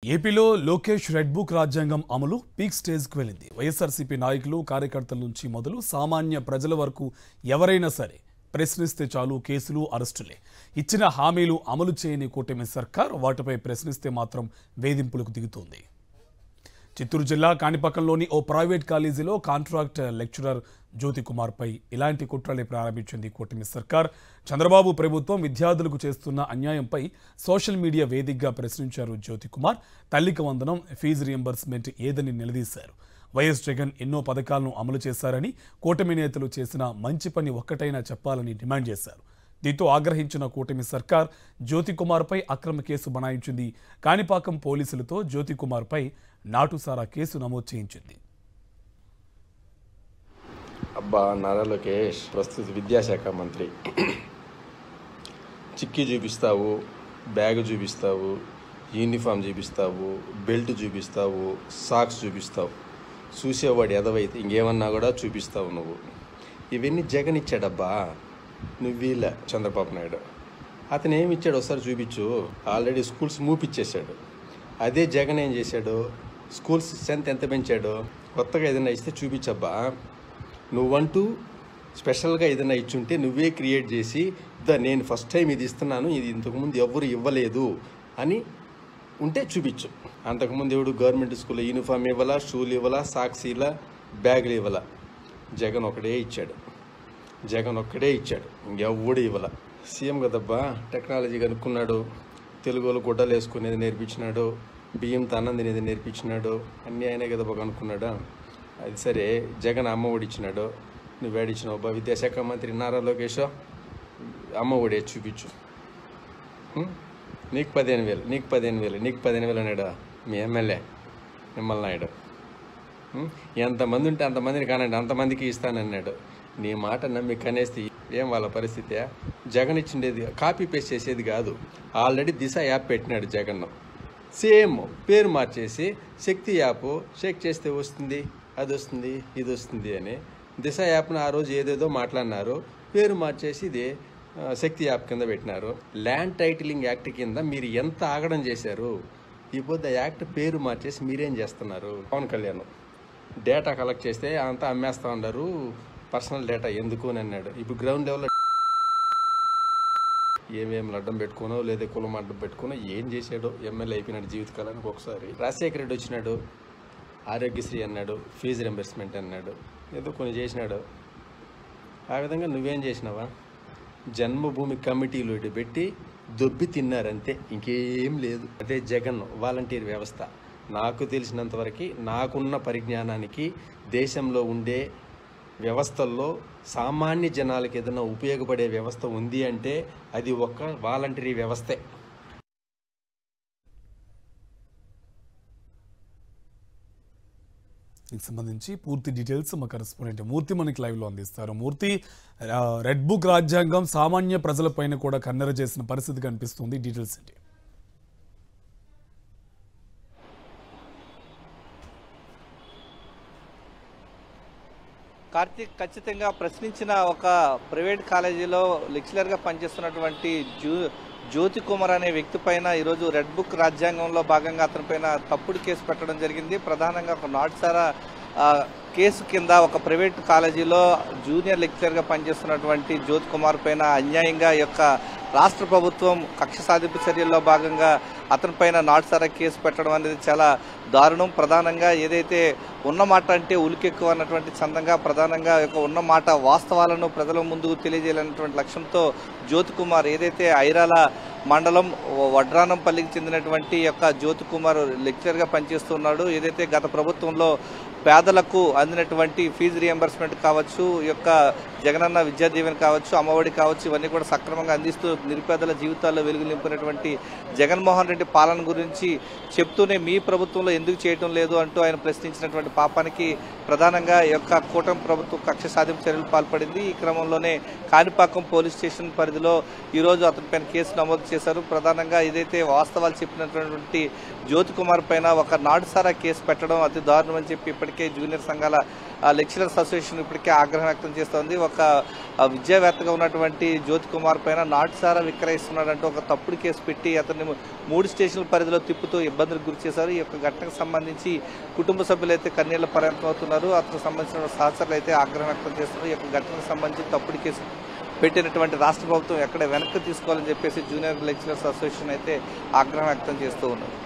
ఏపీలో Lokesh red book రాజ్యాంగం అమలు పీక్ స్టేజ్కి వెళ్ళింది. వైఎస్ఆర్సీపీ నాయకులు కార్యకర్తల నుంచి మొదలు సామాన్య ప్రజల వరకు ఎవరైనా సరే ప్రశ్నిస్తే చాలు కేసులు అరెస్టులే. ఇచ్చిన హామీలు అమలు చేయని కూటమి సర్కార్ వాటిపై ప్రశ్నిస్తే మాత్రం వేధింపులకు దిగుతోంది. చిత్తూరు జిల్లా కాణిపాకంలోని ఓ ప్రైవేట్ కాలేజీలో కాంట్రాక్ట్ లెక్చరర్ జ్యోతి కుమార్ పై ఇలాంటి కుట్రలే ప్రారంభించింది కూటమి సర్కార్. చంద్రబాబు ప్రభుత్వం విద్యార్థులకు చేస్తున్న అన్యాయంపై సోషల్ మీడియా వేదికగా ప్రశ్నించారు జ్యోతి కుమార్. తల్లికి వందనం, ఫీజు రియంబర్స్మెంట్ ఏదని నిలదీశారు. వైఎస్ జగన్ ఎన్నో పథకాలను అమలు చేశారని, కూటమి నేతలు చేసిన మంచి పని ఒక్కటైనా చెప్పాలని డిమాండ్ చేశారు. దీంతో ఆగ్రహించిన కూటమి సర్కార్ జ్యోతి కుమార్ పై అక్రమ కేసు బనాయించింది. కాణిపాకం పోలీసులతో జ్యోతి కుమార్ పై నాటుసారా కేసు నమోదు చేయించింది. అబ్బా, నారా లోకేష్ ప్రస్తుత విద్యాశాఖ మంత్రి. చిక్కీ చూపిస్తావు, బ్యాగ్ చూపిస్తావు, యూనిఫామ్ చూపిస్తావు, బెల్ట్ చూపిస్తావు, సాక్స్ చూపిస్తావు. చూసేవాడు ఎదవైతే ఇంకేమన్నా కూడా చూపిస్తావు నువ్వు. ఇవన్నీ జగన్ ఇచ్చాడబ్బా, నువ్వీళ్ళ చంద్రబాబు నాయుడు. అతను ఏమి ఇచ్చాడు ఒకసారి చూపించు. ఆల్రెడీ స్కూల్స్ మూపిచ్చేసాడు. అదే జగన్ ఏం చేశాడు, స్కూల్స్ స్ట్రెంత్ ఎంత పెంచాడు. కొత్తగా ఏదైనా ఇస్తే చూపించబ్బా. నువ్వంటూ స్పెషల్గా ఏదైనా ఇచ్చుంటే నువ్వే క్రియేట్ చేసి నేను ఫస్ట్ టైం ఇది ఇస్తున్నాను, ఇది ఇంతకుముందు ఎవరు ఇవ్వలేదు అని ఉంటే చూపించు. అంతకుముందు ఎవడు గవర్నమెంట్ స్కూల్లో యూనిఫామ్ ఇవ్వాలా, షూలు ఇవ్వాలా, సాక్స్ ఇలా, బ్యాగులు ఇవ్వాలా. జగన్ ఒకడే ఇచ్చాడు, జగన్ ఒక్కడే ఇచ్చాడు, ఇంకెవ్వడు ఇవ్వాల. సీఎం కదబ్బా, టెక్నాలజీ కనుక్కున్నాడు, తెలుగులో గుడ్డలు వేసుకునేది నేర్పించినాడు, బియ్యంతో అన్నం తినేది నేర్పించినాడు, అన్నీ ఆయనే కదబ్బా కనుక్కున్నాడు. అది సరే, జగన్ అమ్మఒడి ఇచ్చినాడు, నువ్వేడిచ్చినావు అబ్బా. విద్యాశాఖ మంత్రి నారా లోకేష్ అమ్మఒడి చూపించు. నీకు 15,000, నీకు 15,000, నీకు 15,000 అన్నాడు మీ ఎమ్మెల్యే నిమ్మల నాయుడు. ఎంతమంది ఉంటే అంతమందిని కానండి, అంతమందికి ఇస్తానన్నాడు. నీ మాట నమ్మి కనేస్తే ఏం వాళ్ళ పరిస్థితి? జగన్ ఇచ్చిండేది కాపీ పేస్ట్ చేసేది కాదు. ఆల్రెడీ దిశ యాప్ పెట్టినాడు జగన్. సేమ్ పేరు మార్చేసి శక్తి యాప్ షేక్ చేస్తే వస్తుంది, అది వస్తుంది, ఇది వస్తుంది అని. దిశ యాప్ను ఆ రోజు ఏదేదో మాట్లాడినారు, పేరు మార్చేసి ఇది శక్తి యాప్ కింద పెట్టినారు. ల్యాండ్ టైటిలింగ్ యాక్ట్ కింద మీరు ఎంత ఆగడం చేశారు. ఇప్పుడు యాక్ట్ పేరు మార్చేసి మీరేం చేస్తున్నారు? పవన్ కళ్యాణ్ డేటా కలెక్ట్ చేస్తే అంతా అమ్మేస్తూ ఉన్నారు, పర్సనల్ డేటా ఎందుకు అని అన్నాడు. ఇప్పుడు గ్రౌండ్ లెవెల్లో ఏమేమి అడ్డం పెట్టుకోనో లేదా కులం అడ్డం పెట్టుకోనో ఏం చేశాడో. ఎమ్మెల్యే అయిపోయినాడు జీవితకాలానికి. ఒకసారి రాజశేఖర రెడ్డి వచ్చినాడు, ఆరోగ్యశ్రీ అన్నాడు, ఫీజు రింబర్స్మెంట్ అన్నాడు, ఏదో కొన్ని చేసినాడు. ఆ విధంగా నువ్వేం చేసినావా? జన్మభూమి కమిటీలు ఇటు పెట్టి దొబ్బి తిన్నారంతే, ఇంకేం లేదు. అదే జగన్ వాలంటీర్ వ్యవస్థ. నాకు తెలిసినంతవరకు, నాకున్న పరిజ్ఞానానికి, దేశంలో ఉండే వ్యవస్థల్లో సామాన్య జనాలకు ఏదైనా ఉపయోగపడే వ్యవస్థ ఉంది అంటే అది ఒక వాలంటరీ వ్యవస్థే. దీనికి సంబంధించి పూర్తి డీటెయిల్స్ మా కరెస్పాండెంట్ మూర్తి మనకి లైవ్లో అందిస్తారు. మూర్తి, రెడ్ బుక్ రాజ్యాంగం సామాన్య ప్రజలపైన కూడా కన్నెర చేసిన పరిస్థితి కనిపిస్తుంది, డీటెయిల్స్ ఏంటి? కార్తీక్, ఖచ్చితంగా ప్రశ్నించిన ఒక ప్రైవేట్ కాలేజీలో లెక్చరర్గా పనిచేస్తున్నటువంటి జ్యోతి కుమార్ అనే వ్యక్తి పైన ఈరోజు రెడ్ బుక్ రాజ్యాంగంలో భాగంగా అతనిపైన తప్పుడు కేసు పెట్టడం జరిగింది. ప్రధానంగా ఒక నాటుసారా కేసు కింద ఒక ప్రైవేట్ కాలేజీలో జూనియర్ లెక్చరర్గా పనిచేస్తున్నటువంటి జ్యోతి కుమార్ పైన అన్యాయంగా యొక్క రాష్ట్ర ప్రభుత్వం కక్ష సాధింపు చర్యల్లో భాగంగా అతనిపైన నాటుసారా కేసు పెట్టడం అనేది చాలా దారుణం. ప్రధానంగా ఏదైతే ఉన్నమాట అంటే ఉలికెక్కువ అన్నటువంటి చందంగా ప్రధానంగా ఉన్నమాట వాస్తవాలను ప్రజల ముందుకు తెలియజేయాలన్నటువంటి లక్ష్యంతో జ్యోతి కుమార్ ఏదైతే ఐరాల మండలం వడ్రానంపల్లికి చెందినటువంటి యొక్క జ్యోతి కుమార్ లెక్చరర్గా పనిచేస్తున్నాడు. ఏదైతే గత ప్రభుత్వంలో పేదలకు అందినటువంటి ఫీజు రియంబర్స్మెంట్ కావచ్చు, యొక్క జగనన్న విద్యా దీవెన కావచ్చు, అమ్మఒడి కావచ్చు, ఇవన్నీ కూడా సక్రమంగా అందిస్తూ నిరుపేదల జీవితాల్లో వెలుగులు నింపినటువంటి జగన్మోహన్ రెడ్డి పాలన గురించి చెప్తూనే మీ ప్రభుత్వంలో ఎందుకు చేయటం లేదు అంటూ ఆయన ప్రశ్నించినటువంటి పాపానికి ప్రధానంగా యొక్క కూటమి ప్రభుత్వం కక్ష సాధింపు చర్యలు పాల్పడింది. ఈ క్రమంలోనే కాణిపాకం పోలీస్ స్టేషన్ పరిధిలో ఈరోజు అతనిపైన కేసు నమోదు చేశారు. ప్రధానంగా ఏదైతే వాస్తవాలు చెప్పినటువంటి జ్యోతి కుమార్ పైన ఒక నాటుసారా కేసు పెట్టడం అతి దారుణం అని చెప్పి ఇప్పటికే జూనియర్ సంఘాల లెక్చరర్స్ అసోసియేషన్ ఇప్పటికే ఆగ్రహం వ్యక్తం చేస్తోంది. ఒక విద్యావేత్తగా ఉన్నటువంటి జ్యోతి కుమార్ పైన నాటుసారా విక్రయిస్తున్నాడంటూ ఒక తప్పుడు కేసు పెట్టి అతన్ని 3 స్టేషన్ల పరిధిలో తిప్పుతూ ఇబ్బందులకు గురి చేశారు. ఈ యొక్క ఘటనకు సంబంధించి కుటుంబ సభ్యులు అయితే కన్నీళ్ల పర్యంతం అవుతున్నారు. అతనికి సంబంధించిన సహచరులు అయితే ఆగ్రహం వ్యక్తం చేస్తున్నారు. ఈ యొక్క ఘటనకు సంబంధించి తప్పుడు కేసు పెట్టినటువంటి రాష్ట్ర ప్రభుత్వం ఎక్కడ వెనక్కి తీసుకోవాలని చెప్పేసి జూనియర్ లెక్చరర్స్ అసోసియేషన్ అయితే ఆగ్రహం వ్యక్తం చేస్తూ ఉన్నారు.